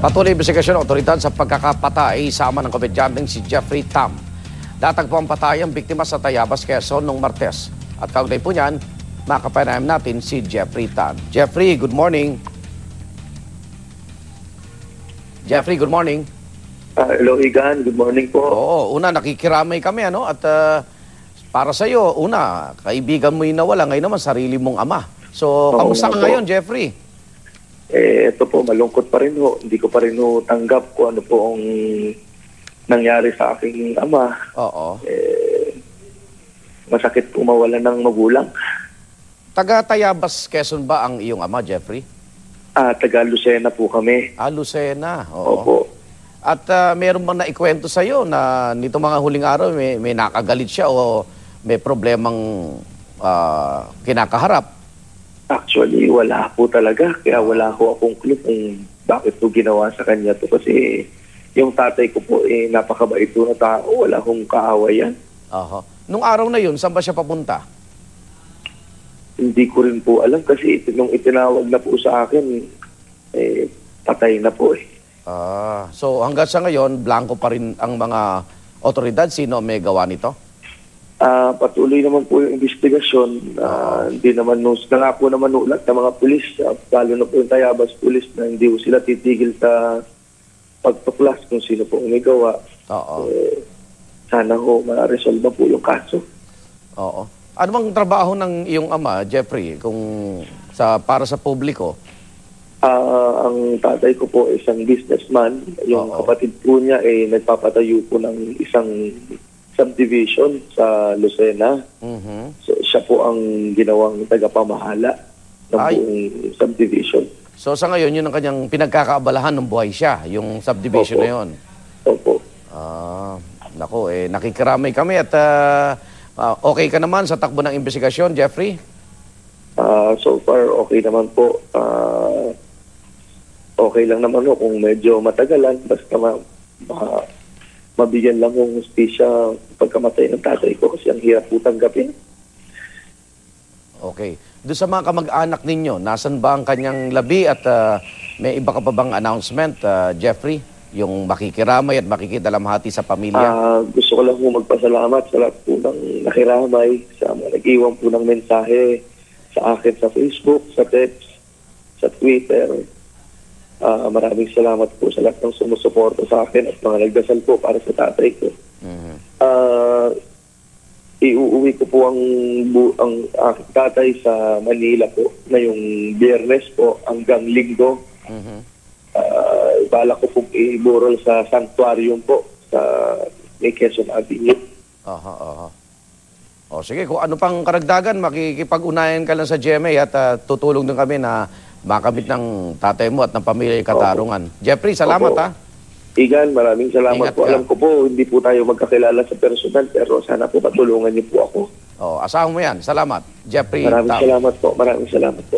Patuloy investigasyon ng otoridad sa pagkakapatay sa ama ng komedyanteng si Jeffrey Tam. Datagpo ang patay ang biktima sa Tayabas, Quezon noong Martes. At kaugnay po niyan, makapanayam natin si Jeffrey Tam. Jeffrey, good morning. Jeffrey, good morning. Hello, Igan. Good morning po. Oo, una nakikiramay kami at para sa iyo, una, kaibigan mo yung nawala, ngayon naman sarili mong ama. So, kamusta ka ngayon, Jeffrey? Ito po, malungkot pa rin ho. Hindi ko pa rin ho tanggap kung ano po ang nangyari sa aking ama. Oo. Masakit po mawalan ng magulang. Taga Tayabas, Quezon ba ang iyong ama, Jeffrey? Taga Lucena po kami. Lucena. Oo. Opo. At meron bang naikwento sa iyo na nito mga huling araw may nakagalit siya o may problemang kinakaharap? Actually, wala po talaga. Kaya wala ko akong clue kung bakit po ginawa sa kanya to. Kasi yung tatay ko po, napakabait po na tao. Wala akong kaaway yan. Aha. Nung araw na yun, saan ba siya papunta? Hindi ko rin po alam kasi nung itinawag na po sa akin, patay na po eh. So hanggang sa ngayon, blanco pa rin ang mga otoridad. Sino may gawa nito? Patuloy naman po yung investigasyon. Hindi naman nangako naman ulat ng mga pulis, lalo na po yung Tayabas pulis na hindi po sila titigil sa pagtuklas kung sino po umigawa. Oo. Sana ho ma-resolve po yung kaso. Oo. Ano bang trabaho ng iyong ama, Jeffrey, kung para sa publiko? Ang tatay ko po isang businessman. Yung kapatid po niya nagpapatayo po ng isang subdivision sa Lucena. So, siya po ang ginawang tagapamahala ng buong subdivision. So sa ngayon, yun ang kanyang pinagkakaabalahan ng buhay siya, yung subdivision na yun. Opo. Naku, nakikiramay kami at okay ka naman sa takbo ng investigasyon, Jeffrey? So far, okay naman po. Okay lang naman ho kung medyo matagalan. Basta mabigyan lang ng hustisya pagkamatay ng tatay ko kasi ang hirap po tanggapin. Okay. Doon sa mga kamag-anak ninyo, nasan ba ang kanyang labi at may iba ka pa bang announcement, Jeffrey? Yung makikiramay at makikidalamhati sa pamilya? Gusto ko lang po magpasalamat sa lahat po ng nakiramay, sa mga nag-iwan po ng mensahe sa akin sa Facebook, sa text, sa Twitter. Maraming salamat po sa lahat ng sumusuporta sa akin at mga nagdasal po para sa tatay ko. Iuuwi ko po ang aking tatay sa Manila po ngayong Biyernes po hanggang Linggo. Bala ko po iburol sa sanctuarium po sa Quezon Avenue. Sige, kung ano pang karagdagan, makikipag-unayan ka lang sa GMA at tutulong din kami na makamit ng tatay mo at ng pamilya yung katarungan. Jeffrey, salamat Igan, maraming salamat Ingat po. ka. Alam ko po, hindi po tayo magkakilala sa personal, pero sana po patulungan niyo po ako. Asahan mo yan. Salamat, Jeffrey. Maraming salamat po. Maraming salamat po.